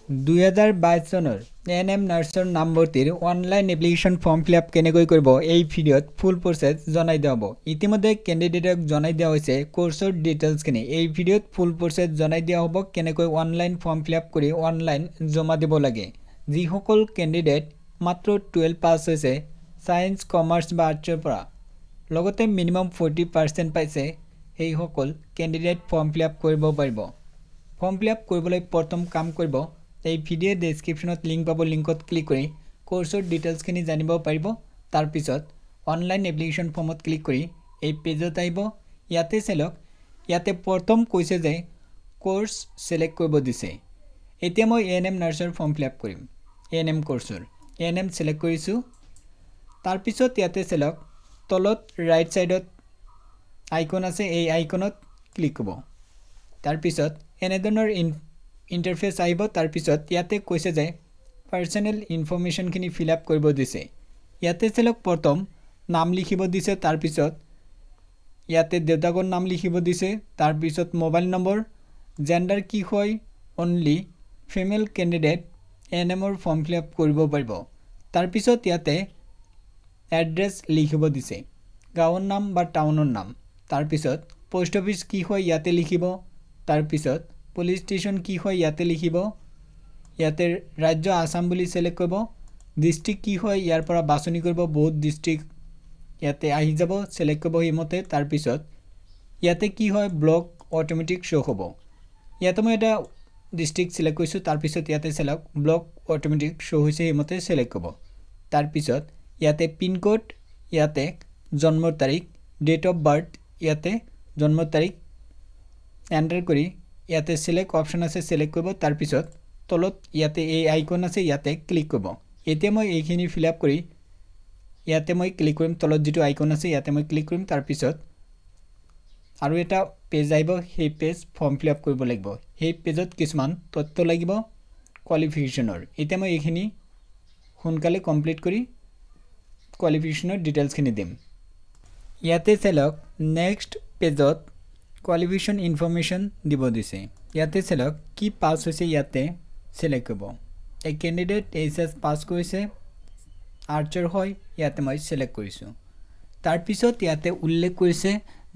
2022 চনৰ ANM নাৰ্ছৰ নামভৰ্তিৰ online application form fill up কেনেকৈ কৰিব এই ভিডিঅ'ত ফুল প্ৰসেছ জনাই দিয়া হ'ব। ইতিমধ্যে কেণ্ডিডেটক জনাই দিয়া হৈছে কোৰ্ছৰ ডিটেইলছখিনি। এই ভিডিঅ'ত ফুল প্ৰসেছ জনাই দিয়া হ'ব কেনেকৈ অনলাইন ফৰ্ম ফিলআপ কৰি অনলাইন জমা দিব লাগে। যিসকল কেণ্ডিডেট মাত্ৰ 12 পাছ হৈছে সায়েন্স কমাৰ্চ বা আৰ্টছৰ পৰা লগতে মিনিমাম 40% পাইছে সেইসকল কেণ্ডিডেট ফৰ্ম ফিলআপ কৰিব পাৰিব। ফৰ্ম ফিলআপ কৰিবলৈ প্ৰথম কাম কৰিব এই ভিডিঅ' ডেসক্ৰিপশনত লিংক পাব, লিংকত ক্লিক কৰি কোৰ্ছৰ ডিটেইলছখিনি জানিব পাৰিব। তাৰ পিছত অনলাইন এপ্লিকেশ্যন ফৰ্মত ক্লিক কৰি এই পেজত আহিব। ইয়াতে চালক ইয়াতে প্ৰথম কৈছে যে কোৰ্ছ সিলেক্ট কৰিব দিছে। এতিয়া মই ANM নাৰ্ছৰ ফৰ্ম ফিলআপ কৰিম। ANM কোৰ্ছৰ ANM সিলেক্ট কৰিছো। তাৰ পিছত ইয়াতে চালক তলত ৰাইট সাইডত আইকন আছে, এই আইকনত ক্লিক কৰিব। তাৰ পিছত এনেধৰণৰ ইন্টাৰফেস আহিব। তাৰ পিছত ইয়াতে কৈছে যে পাৰ্সোনেল ইনফৰমেশন খিনি ফিল আপ কৰিব দিছে। ইয়াতে চালক প্ৰথম নাম লিখিব দিছে। তাৰ পিছত ইয়াতে দেউতাকৰ নাম লিখিব দিছে। তাৰ পিছত মোবাইল নম্বৰ, জেন্ডাৰ কি হয় অনলি ফিমেল ক্যান্ডিডেট ANM ৰ ফৰ্ম ফিল আপ কৰিব পাৰিব। তাৰ পিছত ইয়াতে এড্ৰেছ লিখিব দিছে, গাঁৱৰ নাম বা টাউনৰ নাম। তাৰ পিছত পোষ্ট অফিস কি হয় ইয়াতে লিখিব। তাৰ পিছত পুলিশ স্টেশন কি হয় ইয়াতে লিখিব। ইয়াতে ৰাজ্য আসাম বুলি সিলেক্ট কৰিব। ডিস্ট্ৰিক্ট কি হয় ইয়াৰ পৰা বাছনি কৰিব। বহুত ডিস্ট্ৰিক্ট ইয়াতে আহি যাব, সিলেক্ট কৰিব হিমতে। তাৰ পিছত ইয়াতে কি হয় ব্লক অটোমেটিক শো হ'ব। ইয়াতে মই এটা ডিস্ট্ৰিক্ট সিলেক্ট কৰিছো। তাৰ পিছত ইয়াতে সিলেক্ট ব্লক অটোমেটিক শো হৈছে হিমতে সিলেক্ট কৰিব। তাৰ পিছত ইয়াতে পিন কোড, ইয়াতে জন্মৰ তাৰিখ, ডেট অফ বাৰ্থ, ইয়াতে জন্মৰ তাৰিখ এন্টাৰ কৰি ইয়াতে সিলেক্ট অপশন আছে সিলেক্ট কৰিব। তাৰ পিছত তলত ইয়াতে এই আইকন আছে ইয়াতে ক্লিক কৰিব। এতিয়া মই এইখিনি ফিল আপ কৰি ইয়াতে মই ক্লিক কৰিম। তলত যেটো আইকন আছে ইয়াতে মই ক্লিক কৰিম। তাৰ পিছত আৰু এটা পেজ আহিব, সেই পেজ ফৰ্ম ফিল আপ কৰিব লাগিব। সেই পেজত কিছুমান তথ্য লাগিব কোৱালিফিকেশনৰ। এতিয়া মই এইখিনি সোনকালে কমপ্লিট কৰি কোৱালিফিকেশনৰ ডিটেইলছখিনি দিম। ইয়াতে চালক নেক্সট পেজত কোৱালিফিকেশন ইনফৰমেশন দিব দিছে। ইয়াতে চালক কি পাস হৈছে ইয়াতে সিলেক্ট কৰিব। এই ক্যান্ডিডেট এইচএস পাস কৰিছে, আৰ্টছৰ হয়, ইয়াতে মই সিলেক্ট কৰিছো। তাৰ পিছত ইয়াতে উল্লেখ কৰিছে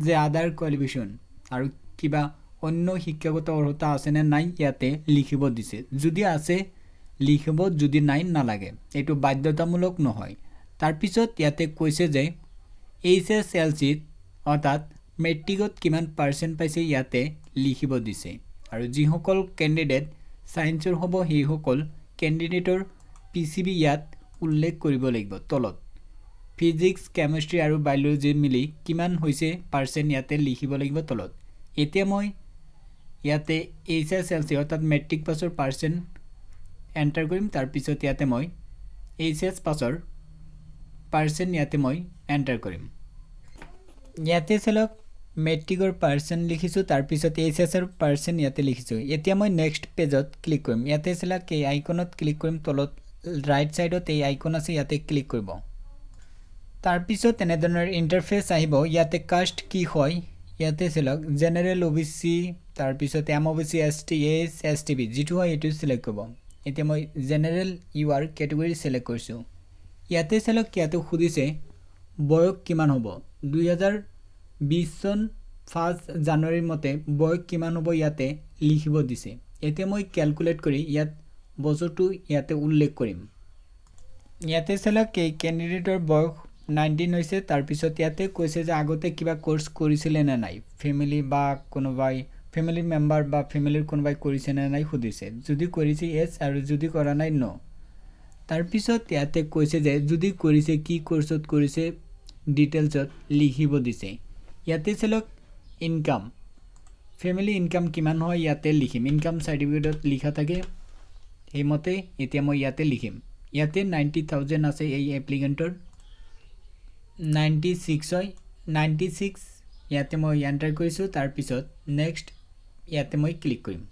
যে আদাৰ কোৱালিফিকেশন আৰু কিবা অন্য শিক্ষাগত অৰ্হতা আছে নে নাই ইয়াতে লিখিব দিছে। যদি আছে লিখিব, যদি নাই নালাগে, এটো বাধ্যতামূলক নহয়। তাৰ পিছত ইয়াতে কৈছে যে এইচএসএলসিত অৰ্থাৎ মেট্ৰিকত কিমান পাৰ্সেন্ট পাইছে ইয়াতে লিখিব দিছে। আৰু যিসকল ক্যান্ডিডেট সায়েন্সৰ হ'ব সেইসকল ক্যান্ডিডেটৰ পিসিবি ইয়াত উল্লেখ কৰিব লাগিব। তলত ফিজিক্স, কেমিষ্ট্ৰি আৰু বায়োলজি মিলি কিমান হৈছে পাৰ্সেন্ট ইয়াতে লিখিব লাগিব তলত। এতিয়া মই ইয়াতে এইচএসএলসি অৰ্থাৎ মেট্ৰিক পাছৰ পাৰ্সেন্ট এন্টাৰ কৰিম। তাৰ পিছত ইয়াতে মই এইচএস পাছৰ পাৰ্সেন্ট ইয়াতে মই এন্টাৰ কৰিম। ইয়াতে চালক মেট্ৰিকৰ পাৰ্সেন্ট লিখিছো। তাৰ পিছত এইচএসৰ পাৰ্সেন্ট ইয়াতে লিখিছো। এতিয়া মই নেক্সট পেজত ক্লিক কৰিম। ইয়াতে চালক এই আইকনত ক্লিক কৰিম। তলত ৰাইট সাইডত এই আইকন আছে ইয়াতে ক্লিক কৰিব। তাৰ পিছত এনেধৰণৰ ইন্টাৰফেস আহিব। ইয়াতে কাষ্ট কি হয় ইয়াতে চালক জেনাৰেল, ওবিসি, তাৰ পিছত এমওবিসি, এসটি, এস, এসটিবি যেটো হয় এটো সিলেক্ট কৰিব। এতিয়া মই জেনাৰেল ইউআৰ ক্যাটেগৰি সিলেক্ট কৰিছো। ইয়াতে চালক ইয়াতে খুদিছে বয়স কিমান হ'ব। 2020 চন 1 জানুৱাৰীৰ মতে বয়স কিমান হ'ব ইয়াতে লিখিব দিছে। এতিয়া মই ক্যালকুলেট কৰি ইয়াত বছৰটো ইয়াতে উল্লেখ কৰিম। ইয়াতে চালক এই ক্যান্ডিডেটৰ বয়স 19 হৈছে। তাৰ পিছত ইয়াতে কৈছে যে আগতে কিবা কোৰ্স কৰিছিলে নে নাই, ফ্যামিলি বা কোনোবাই ফ্যামিলি মেম্বাৰ বা ফ্যামিলিৰ কোনোবাই কৰিছে নে নাই খুদিছে। যদি কৰিছে এস আৰু যদি কৰা নাই নো। তাৰ পিছত ইয়াতে কৈছে যে যদি কৰিছে কি কোৰ্সত কৰিছে ডিটেইলছত লিখিব দিছে। ইয়াতে চালক ইনকাম, ফ্যামিলি ইনকাম কিমান হয় ইয়াতে লিখিম। ইনকাম সাৰ্টিফিকেটত লিখা থাকে সেইমতে এতিয়া মই ইয়াতে লিখিম। ইয়াতে 90,000 আছে এই এপ্লিকেন্টৰ, 96 হয়, 96 ইয়াতে মই এন্টাৰ কৰিছো। তাৰ পিছত নেক্সট ইয়াতে মই ক্লিক কৰিম।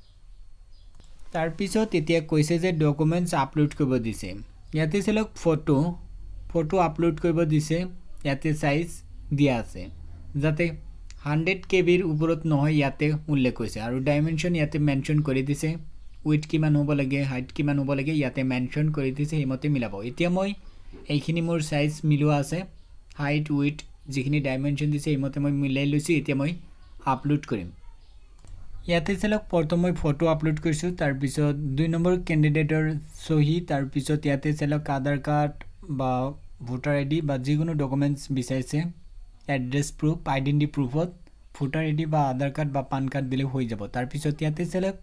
তাৰ পিছত এতিয়া কৈছে যে ডকুমেন্টস আপলোড কৰিব দিছে। ইয়াতে চালক ফটো আপলোড কৰিব দিছে। ইয়াতে সাইজ দিয়া আছে যাতে 100 KB ওপৰত নহয় ইয়াতে উল্লেখ কৰিছে। আৰু ডাইমেনশন ইয়াতে মেনশন কৰি দিছে উইথ কিমান হ'ব লাগে হাইট কিমান হ'ব লাগে ইয়াতে মেনশন কৰি দিছে হেমতে মিলাব এতিয়া মই এইখিনি মোৰ সাইজ মিলোৱা আছে হাইট উইথ যিখিনি ডাইমেনশন দিছে হেমতে মই মিলাই লৈছো এতিয়া মই আপলোড কৰিম ইয়াতে সেলক প্ৰথম মই ফটো আপলোড কৰিছো তাৰ পিছত 2 নম্বৰ ক্যান্ডিডেটৰ সহি তাৰ পিছত ইয়াতে সেলক আধাৰ কাৰ্ড বা ভোটাৰ আইডি বা যিকোনো ডকুমেন্টস বিচাৰিছে এড্ৰেছ প্ৰুফ আইডেন্টি প্ৰুফত ভোটাৰ আইডি বা আধাৰ কাৰ্ড বা পান কাৰ্ড দিলে হৈ যাব তাৰ পিছত ইয়াতে সেলক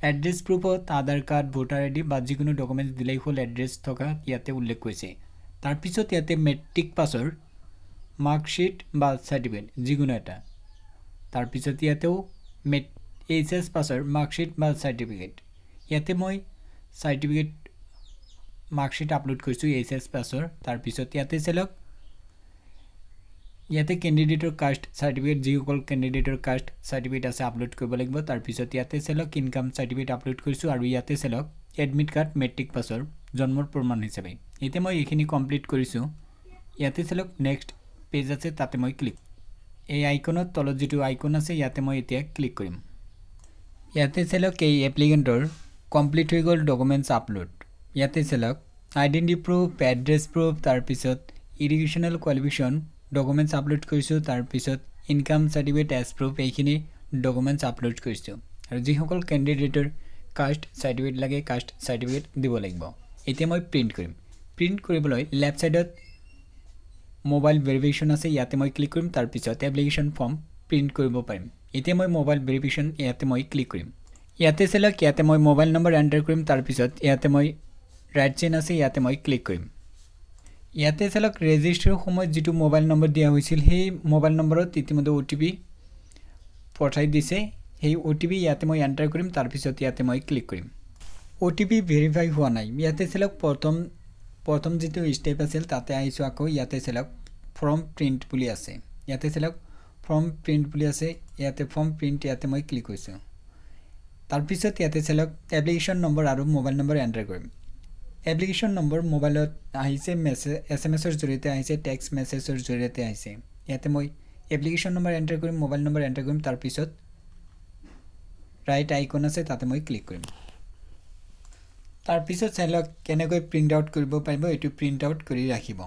এড্ৰেছ প্ৰুফত আধাৰ কাৰ্ড ভোটাৰ আইডি বা যিকোনো ডকুমেন্টস দিলেই হ'ল এড্ৰেছ থকা ইয়াতে উল্লেখ কৰিছে তাৰ পিছত ইয়াতে মেট্ৰিক পাছৰ মাৰ্কশিট বা সাৰ্টিফিকেট যিকোনো এটা তাৰ পিছত ইয়াতেও এইচএস পাছৰ মাৰ্কশিট বা সাৰ্টিফিকেট ইয়াতে মই সাৰ্টিফিকেট মাৰ্কশিট আপলোড কৰিছো এইচএস পাছৰ তাৰ পিছত ইয়াতে সেলক ইয়াতে ক্যান্ডিডেটৰ কাষ্ট সাৰ্টিফিকেট যিসকল ক্যান্ডিডেটৰ কাষ্ট সাৰ্টিফিকেট আছে আপলোড কৰিব লাগিব তাৰ পিছত ইয়াতে সেলক ইনকাম সাৰ্টিফিকেট আপলোড কৰিছো আৰু ইয়াতে সেলক এডমিট কাৰ্ড মেট্ৰিক পাছৰ জন্মৰ প্ৰমাণ হিচাপে এতিয়া মই এইখিনি কমপ্লিট কৰিছো ইয়াতে সেলক নেক্সট পেজ আছে তাতে মই ক্লিক এই আইকনত তলত যেটো আইকন আছে ইয়াতে মই এতিয়া ক্লিক কৰিম ইয়াতে সেলক এই এপ্লিকেন্টৰ কমপ্লিট হৈ গল ডকুমেন্টস আপলোড ইয়াতে সেলক আইডেন্টি প্ৰুফ এড্ৰেছ প্ৰুফ তাৰ পিছত এডুকেশনাল কোৱালিফিকেশন ডকুমেন্টস আপলোড কৰিছো তাৰ পিছত ইনকাম সাৰ্টিফিকেট এজ প্ৰুফ এইখিনি ডকুমেন্টস আপলোড কৰিছো আৰু যিসকল ক্যান্ডিডেটৰ কাষ্ট সাৰ্টিফিকেট লাগে কাষ্ট সাৰ্টিফিকেট দিব লাগিব এতিয়া মই প্ৰিন্ট কৰিম প্ৰিন্ট কৰিবলৈ লেফট সাইডত মোবাইল ভেৰিফিকেশন আছে ইয়াতে মই ক্লিক কৰিম তাৰ পিছত এপ্লিকেশন ফৰ্ম প্ৰিন্ট কৰিব পাৰিম এতিয়া মই মোবাইল ভেৰিফিকেশন ইয়াতে মই ক্লিক কৰিম ইয়াতে সেলক ইয়াতে মই মোবাইল নম্বৰ এন্টাৰ কৰিম তাৰ পিছত ইয়াতে মই ৰাইট চেইন আছে ইয়াতে মই ক্লিক কৰিম ইয়াতে সেলক ৰেজিষ্টাৰ সময় যেটো মোবাইল নম্বৰ দিয়া হৈছিল সেই মোবাইল নম্বৰত ইতিমধ্যে ওটিপি পঠাই দিছে সেই ওটিপি ইয়াতে মই এন্টাৰ কৰিম তাৰ পিছত ইয়াতে মই ক্লিক কৰিম ওটিপি ভেৰিফাই হোৱা নাই ইয়াতে সেলক প্ৰথম যেটো স্টেপ আছিল তাতে আইছো আকৌ ইয়াতে সেলক ফৰ্ম প্ৰিন্ট বুলি আছে ইয়াতে সেলক ফৰ্ম প্ৰিন্ট বুলি আছে ইয়াতে ফৰ্ম প্ৰিন্ট ইয়াতে মই ক্লিক কৰিছো তাৰ পিছত ইয়াতে সেলক এপ্লিকেশন নম্বৰ আৰু মোবাইল নম্বৰ এন্টাৰ কৰিম এপ্লিকেশন নম্বৰ মোবাইলত আহিছে মেছেজ এসএমএছৰ জৰিয়তে আহিছে টেক্সট মেছেজৰ জৰিয়তে আহিছে ইয়াতে মই এপ্লিকেশন নম্বৰ এন্টাৰ কৰিম মোবাইল নম্বৰ এন্টাৰ কৰিম তাৰ পিছত ৰাইট আইকন আছে তাতে মই ক্লিক কৰিম তাৰ পিছত সেলক কেনেকৈ প্ৰিন্ট আউট কৰিব পাৰিব এটো প্ৰিন্ট আউট কৰি ৰাখিব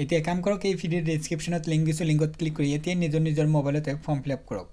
এতিয়া কাম কৰক এই ভিডিঅ ডেসক্ৰিপচনত লিংক দিছো লিংকত ক্লিক কৰি এতিয়া নিজৰ মোবাইলতে ফৰ্ম ফিল আপ কৰক